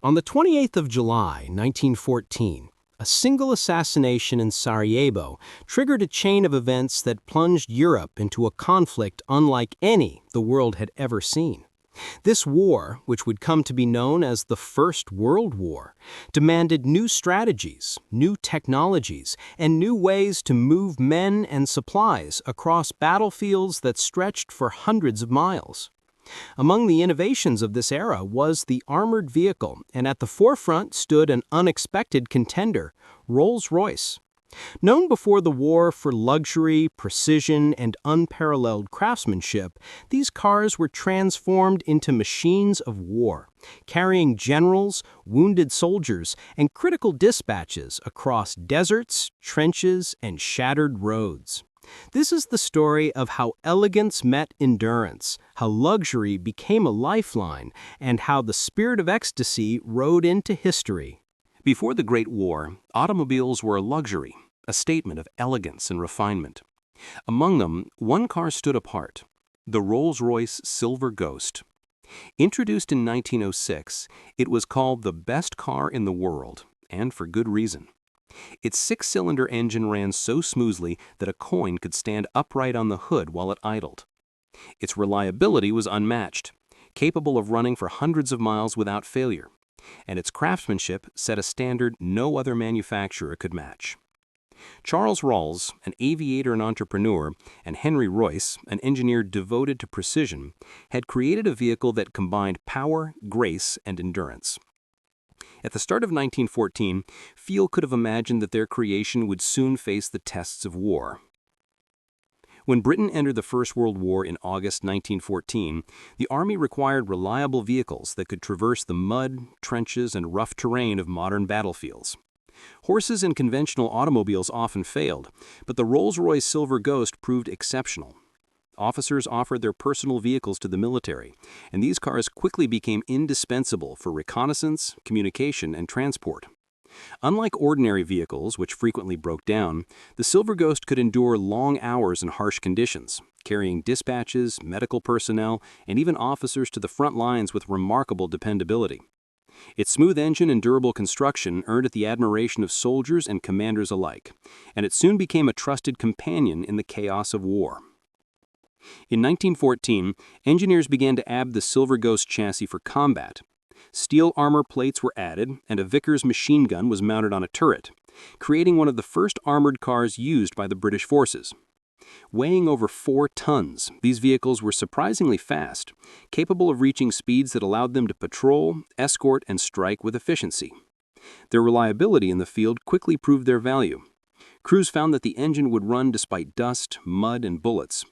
On the 28th of July, 1914, a single assassination in Sarajevo triggered a chain of events that plunged Europe into a conflict unlike any the world had ever seen. This war, which would come to be known as the First World War, demanded new strategies, new technologies, and new ways to move men and supplies across battlefields that stretched for hundreds of miles. Among the innovations of this era was the armored vehicle, and at the forefront stood an unexpected contender, Rolls-Royce. Known before the war for luxury, precision, and unparalleled craftsmanship, these cars were transformed into machines of war, carrying generals, wounded soldiers, and critical dispatches across deserts, trenches, and shattered roads. This is the story of how elegance met endurance, how luxury became a lifeline, and how the spirit of ecstasy rode into history. Before the Great War, automobiles were a luxury, a statement of elegance and refinement. Among them, one car stood apart, the Rolls-Royce Silver Ghost. Introduced in 1906, it was called the best car in the world, and for good reason. Its six-cylinder engine ran so smoothly that a coin could stand upright on the hood while it idled. Its reliability was unmatched, capable of running for hundreds of miles without failure, and its craftsmanship set a standard no other manufacturer could match. Charles Rolls, an aviator and entrepreneur, and Henry Royce, an engineer devoted to precision, had created a vehicle that combined power, grace, and endurance. At the start of 1914, few could have imagined that their creation would soon face the tests of war. When Britain entered the First World War in August 1914, the Army required reliable vehicles that could traverse the mud, trenches, and rough terrain of modern battlefields. Horses and conventional automobiles often failed, but the Rolls-Royce Silver Ghost proved exceptional. Officers offered their personal vehicles to the military, and these cars quickly became indispensable for reconnaissance, communication, and transport. Unlike ordinary vehicles, which frequently broke down, the Silver Ghost could endure long hours in harsh conditions, carrying dispatches, medical personnel, and even officers to the front lines with remarkable dependability. Its smooth engine and durable construction earned it the admiration of soldiers and commanders alike, and it soon became a trusted companion in the chaos of war. In 1914, engineers began to add the Silver Ghost chassis for combat. Steel armor plates were added, and a Vickers machine gun was mounted on a turret, creating one of the first armored cars used by the British forces. Weighing over 4 tons, these vehicles were surprisingly fast, capable of reaching speeds that allowed them to patrol, escort, and strike with efficiency. Their reliability in the field quickly proved their value. Crews found that the engine would run despite dust, mud, and bullets.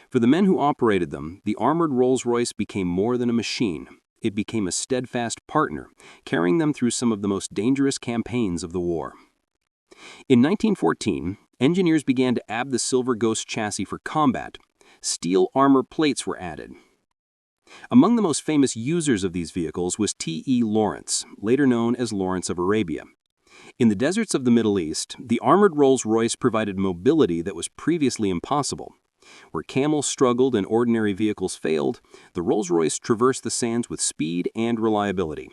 For the men who operated them, the armored Rolls-Royce became more than a machine. It became a steadfast partner, carrying them through some of the most dangerous campaigns of the war. In 1914, engineers began to add the Silver Ghost chassis for combat. Steel armor plates were added. Among the most famous users of these vehicles was T.E. Lawrence, later known as Lawrence of Arabia. In the deserts of the Middle East, the armored Rolls-Royce provided mobility that was previously impossible. Where camels struggled and ordinary vehicles failed, the Rolls-Royce traversed the sands with speed and reliability.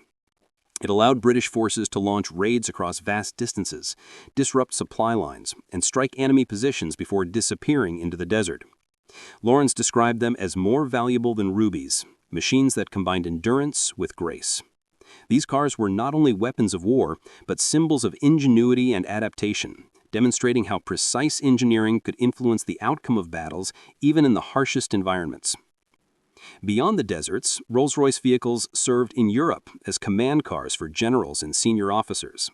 It allowed British forces to launch raids across vast distances, disrupt supply lines, and strike enemy positions before disappearing into the desert. Lawrence described them as more valuable than rubies, machines that combined endurance with grace. These cars were not only weapons of war, but symbols of ingenuity and adaptation, demonstrating how precise engineering could influence the outcome of battles even in the harshest environments. Beyond the deserts, Rolls-Royce vehicles served in Europe as command cars for generals and senior officers.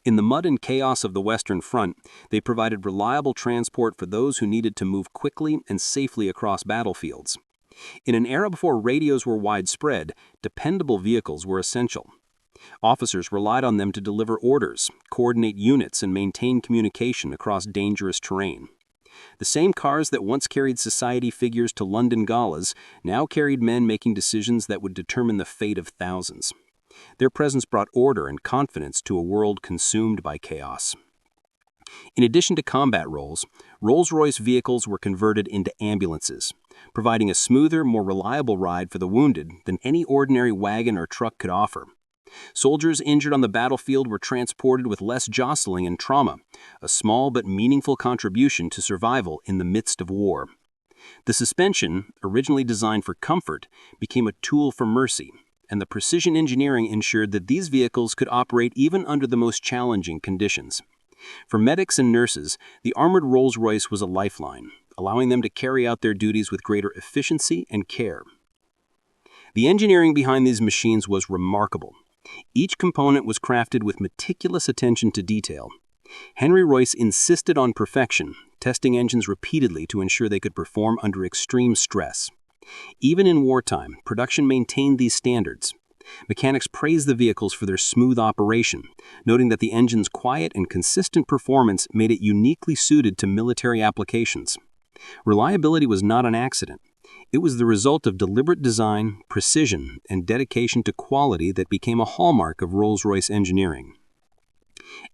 In the mud and chaos of the Western Front, they provided reliable transport for those who needed to move quickly and safely across battlefields. In an era before radios were widespread, dependable vehicles were essential. Officers relied on them to deliver orders, coordinate units, and maintain communication across dangerous terrain. The same cars that once carried society figures to London galas now carried men making decisions that would determine the fate of thousands. Their presence brought order and confidence to a world consumed by chaos. In addition to combat roles, Rolls-Royce vehicles were converted into ambulances, providing a smoother, more reliable ride for the wounded than any ordinary wagon or truck could offer. Soldiers injured on the battlefield were transported with less jostling and trauma, a small but meaningful contribution to survival in the midst of war. The suspension, originally designed for comfort, became a tool for mercy, and the precision engineering ensured that these vehicles could operate even under the most challenging conditions. For medics and nurses, the armored Rolls-Royce was a lifeline, allowing them to carry out their duties with greater efficiency and care. The engineering behind these machines was remarkable. Each component was crafted with meticulous attention to detail. Henry Royce insisted on perfection, testing engines repeatedly to ensure they could perform under extreme stress. Even in wartime, production maintained these standards. Mechanics praised the vehicles for their smooth operation, noting that the engine's quiet and consistent performance made it uniquely suited to military applications. Reliability was not an accident. It was the result of deliberate design, precision, and dedication to quality that became a hallmark of Rolls-Royce engineering.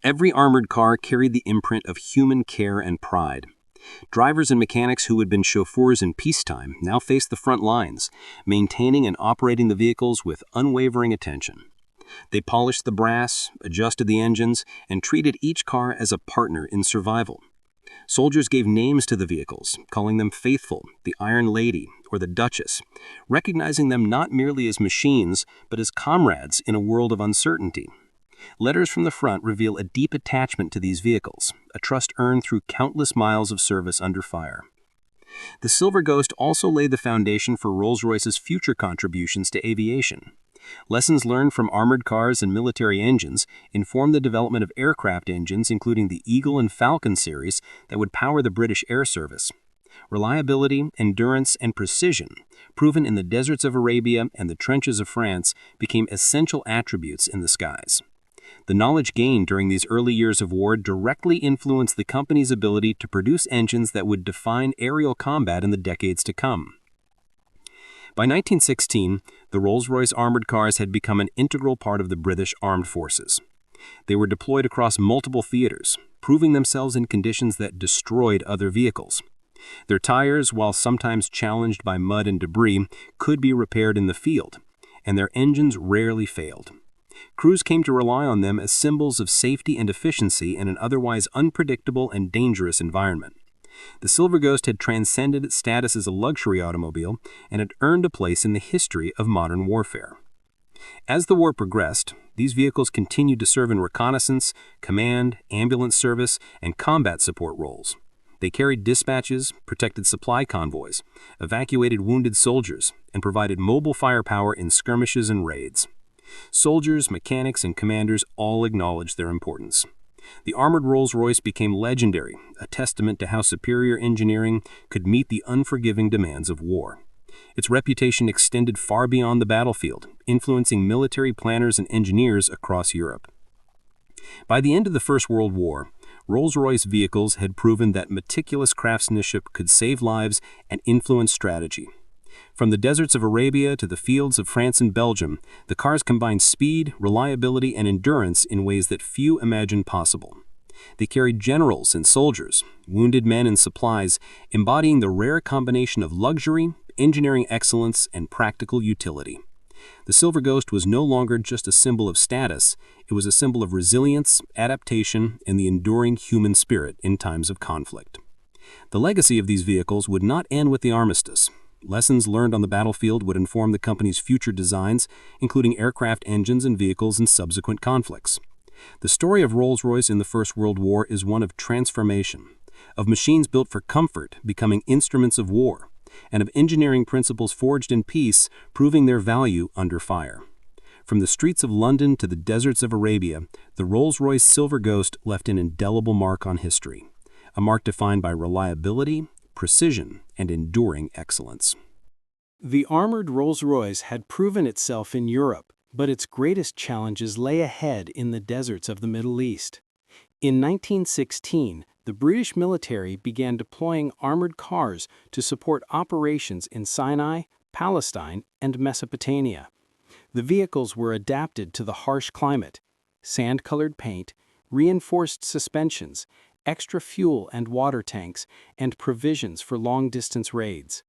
Every armored car carried the imprint of human care and pride. Drivers and mechanics who had been chauffeurs in peacetime now faced the front lines, maintaining and operating the vehicles with unwavering attention. They polished the brass, adjusted the engines, and treated each car as a partner in survival. Soldiers gave names to the vehicles, calling them Faithful, the Iron Lady, or the Duchess, recognizing them not merely as machines, but as comrades in a world of uncertainty. Letters from the front reveal a deep attachment to these vehicles, a trust earned through countless miles of service under fire. The Silver Ghost also laid the foundation for Rolls-Royce's future contributions to aviation. Lessons learned from armored cars and military engines informed the development of aircraft engines, including the Eagle and Falcon series that would power the British Air Service. Reliability, endurance, and precision, proven in the deserts of Arabia and the trenches of France, became essential attributes in the skies. The knowledge gained during these early years of war directly influenced the company's ability to produce engines that would define aerial combat in the decades to come. By 1916, the Rolls-Royce armored cars had become an integral part of the British Armed Forces. They were deployed across multiple theaters, proving themselves in conditions that destroyed other vehicles. Their tires, while sometimes challenged by mud and debris, could be repaired in the field, and their engines rarely failed. Crews came to rely on them as symbols of safety and efficiency in an otherwise unpredictable and dangerous environment. The Silver Ghost had transcended its status as a luxury automobile and had earned a place in the history of modern warfare. As the war progressed, these vehicles continued to serve in reconnaissance, command, ambulance service, and combat support roles. They carried dispatches, protected supply convoys, evacuated wounded soldiers, and provided mobile firepower in skirmishes and raids. Soldiers, mechanics, and commanders all acknowledged their importance. The armored Rolls-Royce became legendary, a testament to how superior engineering could meet the unforgiving demands of war. Its reputation extended far beyond the battlefield, influencing military planners and engineers across Europe. By the end of the First World War, Rolls-Royce vehicles had proven that meticulous craftsmanship could save lives and influence strategy. From the deserts of Arabia to the fields of France and Belgium, the cars combined speed, reliability, and endurance in ways that few imagined possible. They carried generals and soldiers, wounded men and supplies, embodying the rare combination of luxury, engineering excellence, and practical utility. The Silver Ghost was no longer just a symbol of status, it was a symbol of resilience, adaptation, and the enduring human spirit in times of conflict. The legacy of these vehicles would not end with the armistice. Lessons learned on the battlefield would inform the company's future designs, including aircraft engines and vehicles in subsequent conflicts. The story of Rolls-Royce in the First World War is one of transformation, of machines built for comfort becoming instruments of war, and of engineering principles forged in peace proving their value under fire. From the streets of London to the deserts of Arabia, the Rolls-Royce Silver Ghost left an indelible mark on history, a mark defined by reliability, precision, and enduring excellence. The armored Rolls-Royce had proven itself in Europe, but its greatest challenges lay ahead in the deserts of the Middle East. In 1916, the British military began deploying armored cars to support operations in Sinai, Palestine, and Mesopotamia. The vehicles were adapted to the harsh climate: sand-colored paint, reinforced suspensions, extra fuel and water tanks, and provisions for long-distance raids.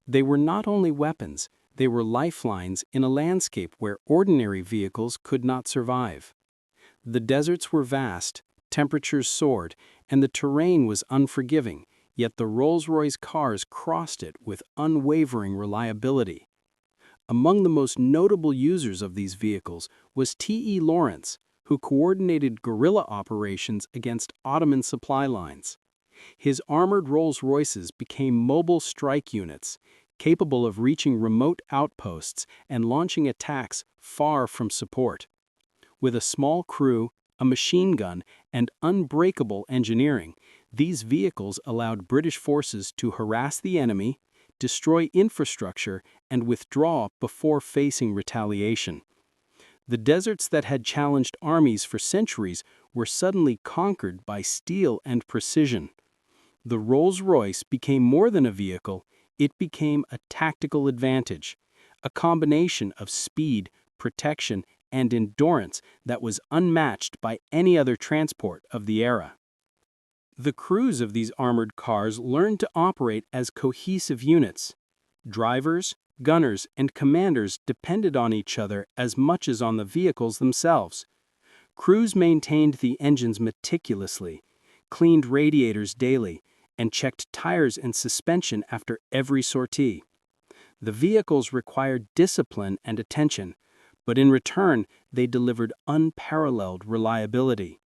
They were not only weapons, They were lifelines in a landscape where ordinary vehicles could not survive. The deserts were vast, temperatures soared, and the terrain was unforgiving, yet the Rolls-Royce cars crossed it with unwavering reliability. Among the most notable users of these vehicles was T.E. Lawrence, who coordinated guerrilla operations against Ottoman supply lines. His armored Rolls-Royces became mobile strike units, capable of reaching remote outposts and launching attacks far from support. With a small crew, a machine gun, and unbreakable engineering, these vehicles allowed British forces to harass the enemy, destroy infrastructure, and withdraw before facing retaliation. The deserts that had challenged armies for centuries were suddenly conquered by steel and precision. The Rolls-Royce became more than a vehicle, it became a tactical advantage, a combination of speed, protection, and endurance that was unmatched by any other transport of the era. The crews of these armored cars learned to operate as cohesive units. Drivers, gunners, and commanders depended on each other as much as on the vehicles themselves. Crews maintained the engines meticulously, cleaned radiators daily, and checked tires and suspension after every sortie. The vehicles required discipline and attention, but in return, they delivered unparalleled reliability.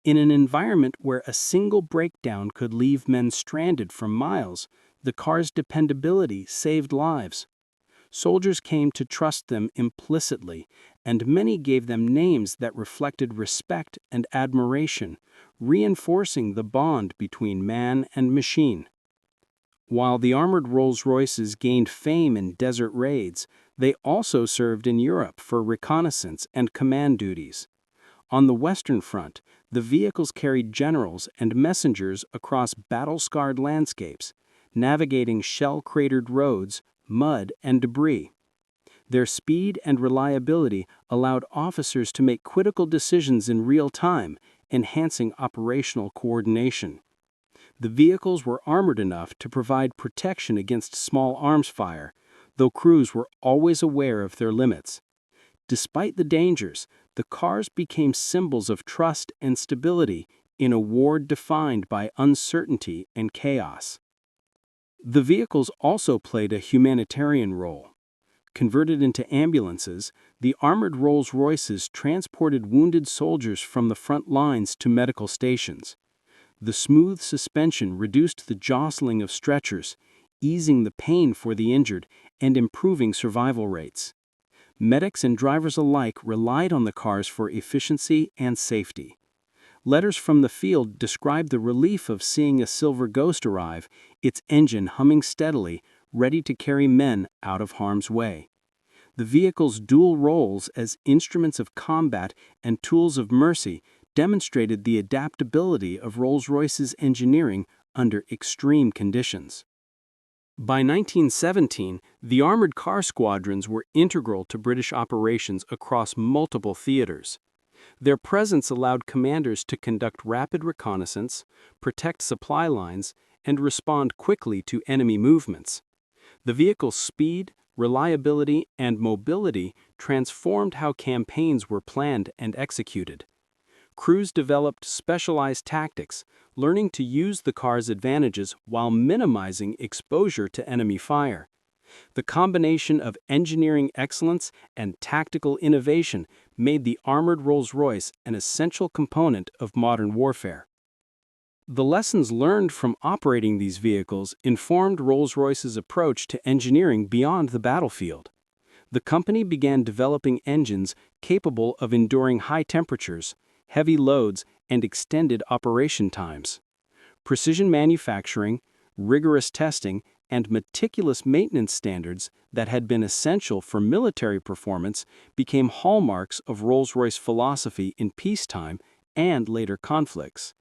In an environment where a single breakdown could leave men stranded for miles, the car's dependability saved lives. Soldiers came to trust them implicitly, and many gave them names that reflected respect and admiration, reinforcing the bond between man and machine. While the armored Rolls-Royces gained fame in desert raids, they also served in Europe for reconnaissance and command duties. On the Western Front, the vehicles carried generals and messengers across battle-scarred landscapes, navigating shell-cratered roads, mud, and debris. Their speed and reliability allowed officers to make critical decisions in real time, enhancing operational coordination. The vehicles were armored enough to provide protection against small arms fire, though crews were always aware of their limits. Despite the dangers, the cars became symbols of trust and stability in a war defined by uncertainty and chaos. The vehicles also played a humanitarian role. Converted into ambulances, the armored Rolls-Royces transported wounded soldiers from the front lines to medical stations. The smooth suspension reduced the jostling of stretchers, easing the pain for the injured and improving survival rates. Medics and drivers alike relied on the cars for efficiency and safety. Letters from the field described the relief of seeing a Silver Ghost arrive, its engine humming steadily, ready to carry men out of harm's way. The vehicle's dual roles as instruments of combat and tools of mercy demonstrated the adaptability of Rolls-Royce's engineering under extreme conditions. By 1917, the armored car squadrons were integral to British operations across multiple theaters. Their presence allowed commanders to conduct rapid reconnaissance, protect supply lines, and respond quickly to enemy movements. The vehicle's speed, reliability, and mobility transformed how campaigns were planned and executed. Crews developed specialized tactics, learning to use the car's advantages while minimizing exposure to enemy fire. The combination of engineering excellence and tactical innovation made the armored Rolls-Royce an essential component of modern warfare. The lessons learned from operating these vehicles informed Rolls-Royce's approach to engineering beyond the battlefield. The company began developing engines capable of enduring high temperatures, heavy loads, and extended operation times. Precision manufacturing, rigorous testing, and meticulous maintenance standards that had been essential for military performance became hallmarks of Rolls-Royce philosophy in peacetime and later conflicts.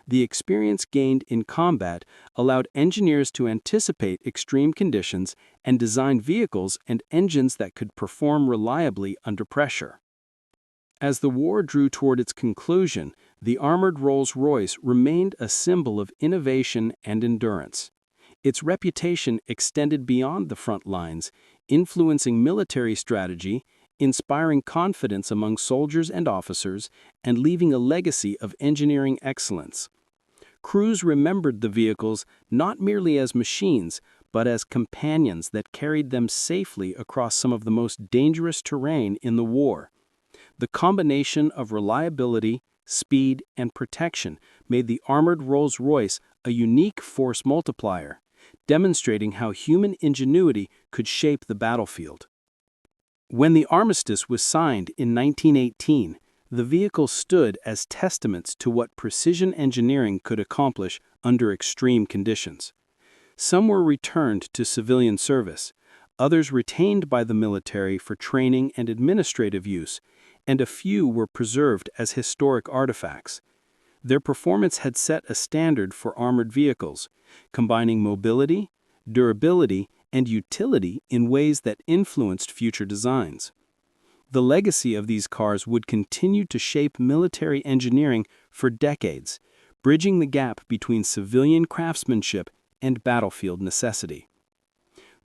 The experience gained in combat allowed engineers to anticipate extreme conditions and design vehicles and engines that could perform reliably under pressure. As the war drew toward its conclusion, the armored Rolls-Royce remained a symbol of innovation and endurance. Its reputation extended beyond the front lines, influencing military strategy, inspiring confidence among soldiers and officers, and leaving a legacy of engineering excellence. Crews remembered the vehicles not merely as machines, but as companions that carried them safely across some of the most dangerous terrain in the war. The combination of reliability, speed, and protection made the armored Rolls-Royce a unique force multiplier, demonstrating how human ingenuity could shape the battlefield. When the armistice was signed in 1918, the vehicles stood as testaments to what precision engineering could accomplish under extreme conditions. Some were returned to civilian service, others retained by the military for training and administrative use, and a few were preserved as historic artifacts. Their performance had set a standard for armored vehicles, combining mobility, durability, and utility in ways that influenced future designs. The legacy of these cars would continue to shape military engineering for decades, bridging the gap between civilian craftsmanship and battlefield necessity.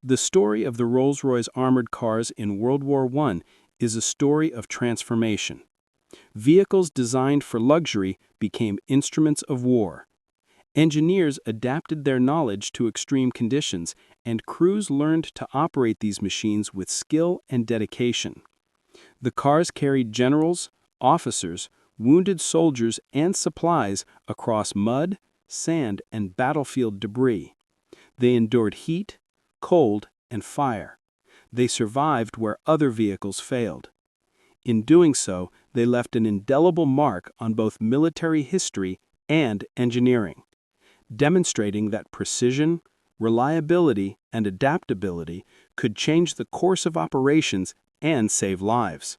The story of the Rolls-Royce armored cars in World War I is a story of transformation. Vehicles designed for luxury became instruments of war. Engineers adapted their knowledge to extreme conditions, and crews learned to operate these machines with skill and dedication. The cars carried generals, officers, wounded soldiers, and supplies across mud, sand, and battlefield debris. They endured heat, cold, and fire. They survived where other vehicles failed. In doing so, they left an indelible mark on both military history and engineering, demonstrating that precision, reliability, and adaptability could change the course of operations and save lives.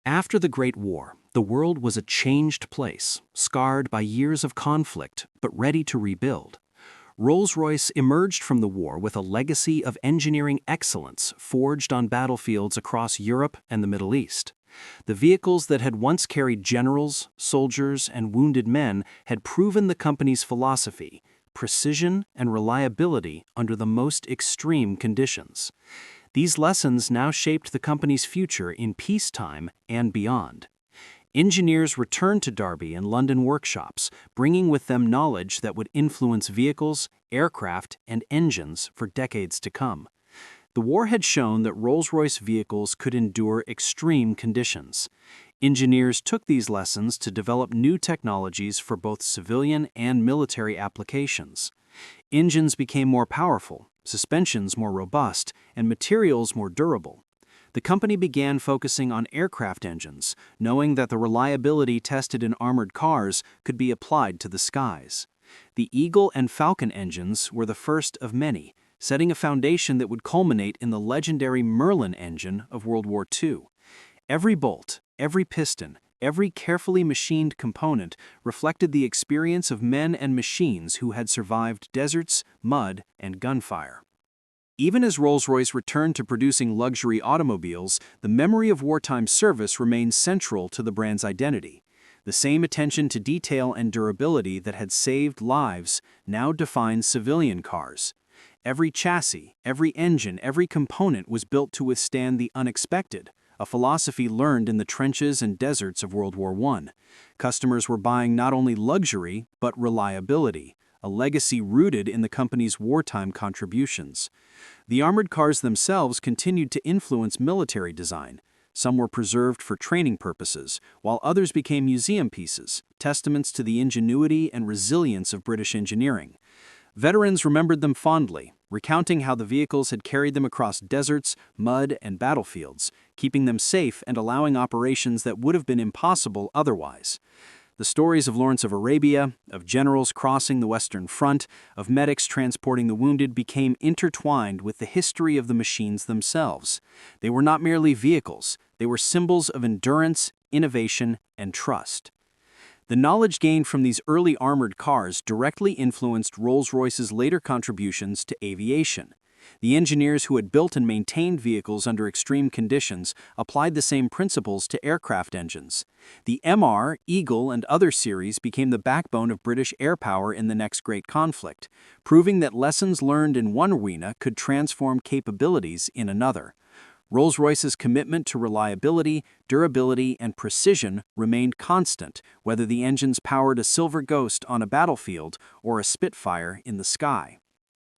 After the Great War, the world was a changed place, scarred by years of conflict, but ready to rebuild. Rolls-Royce emerged from the war with a legacy of engineering excellence forged on battlefields across Europe and the Middle East. The vehicles that had once carried generals, soldiers, and wounded men had proven the company's philosophy, precision and reliability under the most extreme conditions. These lessons now shaped the company's future in peacetime and beyond. Engineers returned to Derby and London workshops, bringing with them knowledge that would influence vehicles, aircraft, and engines for decades to come. The war had shown that Rolls-Royce vehicles could endure extreme conditions. Engineers took these lessons to develop new technologies for both civilian and military applications. Engines became more powerful, suspensions more robust, and materials more durable. The company began focusing on aircraft engines, knowing that the reliability tested in armored cars could be applied to the skies. The Eagle and Falcon engines were the first of many, setting a foundation that would culminate in the legendary Merlin engine of World War II. Every bolt, every piston, every carefully machined component reflected the experience of men and machines who had survived deserts, mud, and gunfire. Even as Rolls-Royce returned to producing luxury automobiles, the memory of wartime service remained central to the brand's identity. The same attention to detail and durability that had saved lives now defines civilian cars. Every chassis, every engine, every component was built to withstand the unexpected, a philosophy learned in the trenches and deserts of World War I. Customers were buying not only luxury, but reliability, a legacy rooted in the company's wartime contributions. The armored cars themselves continued to influence military design. Some were preserved for training purposes, while others became museum pieces, testaments to the ingenuity and resilience of British engineering. Veterans remembered them fondly, recounting how the vehicles had carried them across deserts, mud, and battlefields, keeping them safe and allowing operations that would have been impossible otherwise. The stories of Lawrence of Arabia, of generals crossing the Western Front, of medics transporting the wounded became intertwined with the history of the machines themselves. They were not merely vehicles, they were symbols of endurance, innovation, and trust. The knowledge gained from these early armored cars directly influenced Rolls-Royce's later contributions to aviation. The engineers who had built and maintained vehicles under extreme conditions applied the same principles to aircraft engines. The MR, Eagle, and other series became the backbone of British air power in the next great conflict, proving that lessons learned in one arena could transform capabilities in another. Rolls-Royce's commitment to reliability, durability, and precision remained constant, whether the engines powered a Silver Ghost on a battlefield or a Spitfire in the sky.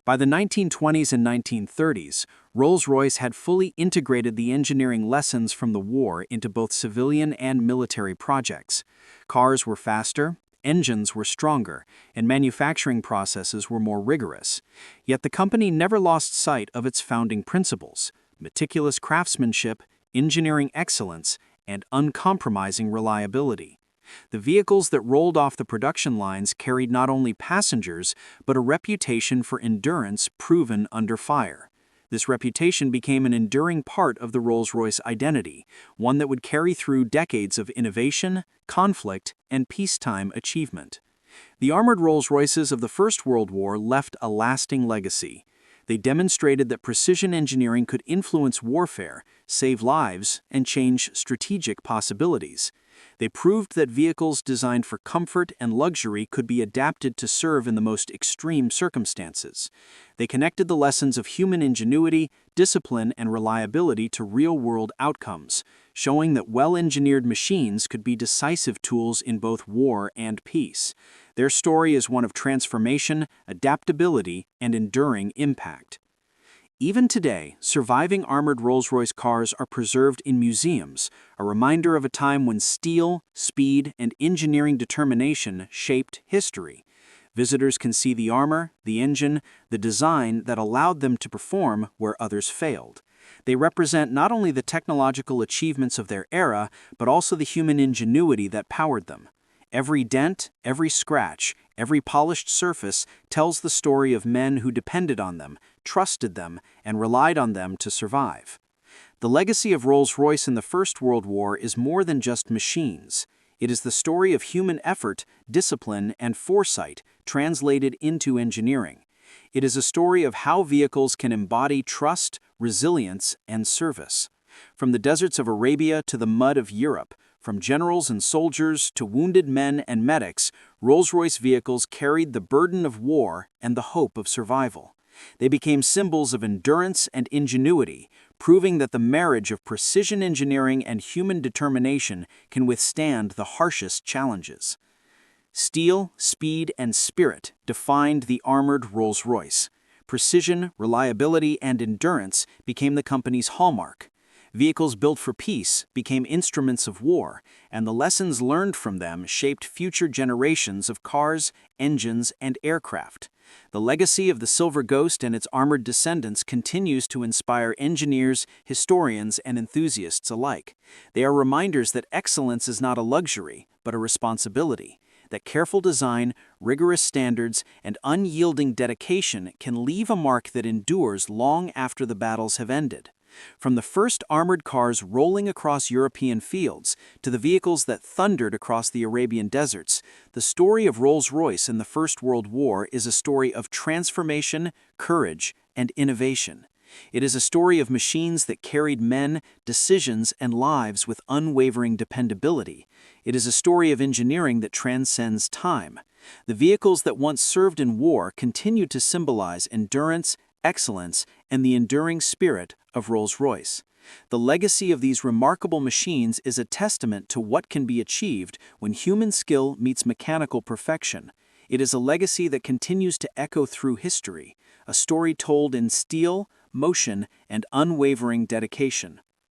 By the 1920s and 1930s, Rolls-Royce had fully integrated the engineering lessons from the war into both civilian and military projects. Cars were faster, engines were stronger, and manufacturing processes were more rigorous. Yet the company never lost sight of its founding principles: meticulous craftsmanship, engineering excellence, and uncompromising reliability. The vehicles that rolled off the production lines carried not only passengers, but a reputation for endurance proven under fire. This reputation became an enduring part of the Rolls-Royce identity, one that would carry through decades of innovation, conflict, and peacetime achievement. The armored Rolls-Royces of the First World War left a lasting legacy. They demonstrated that precision engineering could influence warfare, save lives, and change strategic possibilities. They proved that vehicles designed for comfort and luxury could be adapted to serve in the most extreme circumstances. They connected the lessons of human ingenuity, discipline, and reliability to real-world outcomes, showing that well-engineered machines could be decisive tools in both war and peace. Their story is one of transformation, adaptability, and enduring impact. Even today, surviving armored Rolls-Royce cars are preserved in museums, a reminder of a time when steel, speed, and engineering determination shaped history. Visitors can see the armor, the engine, the design that allowed them to perform where others failed. They represent not only the technological achievements of their era, but also the human ingenuity that powered them. Every dent, every scratch, every polished surface tells the story of men who depended on them, trusted them, and relied on them to survive. The legacy of Rolls-Royce in the First World War is more than just machines. It is the story of human effort, discipline, and foresight translated into engineering. It is a story of how vehicles can embody trust, resilience, and service. From the deserts of Arabia to the mud of Europe, from generals and soldiers to wounded men and medics, Rolls-Royce vehicles carried the burden of war and the hope of survival. They became symbols of endurance and ingenuity, proving that the marriage of precision engineering and human determination can withstand the harshest challenges. Steel, speed, and spirit defined the armored Rolls-Royce. Precision, reliability, and endurance became the company's hallmark. Vehicles built for peace became instruments of war, and the lessons learned from them shaped future generations of cars, engines, and aircraft. The legacy of the Silver Ghost and its armored descendants continues to inspire engineers, historians, and enthusiasts alike. They are reminders that excellence is not a luxury, but a responsibility, that careful design, rigorous standards, and unyielding dedication can leave a mark that endures long after the battles have ended. From the first armored cars rolling across European fields to the vehicles that thundered across the Arabian deserts, the story of Rolls-Royce in the First World War is a story of transformation, courage, and innovation. It is a story of machines that carried men, decisions, and lives with unwavering dependability. It is a story of engineering that transcends time. The vehicles that once served in war continue to symbolize endurance, excellence, and the enduring spirit of Rolls-Royce. The legacy of these remarkable machines is a testament to what can be achieved when human skill meets mechanical perfection. It is a legacy that continues to echo through history, a story told in steel, motion, and unwavering dedication.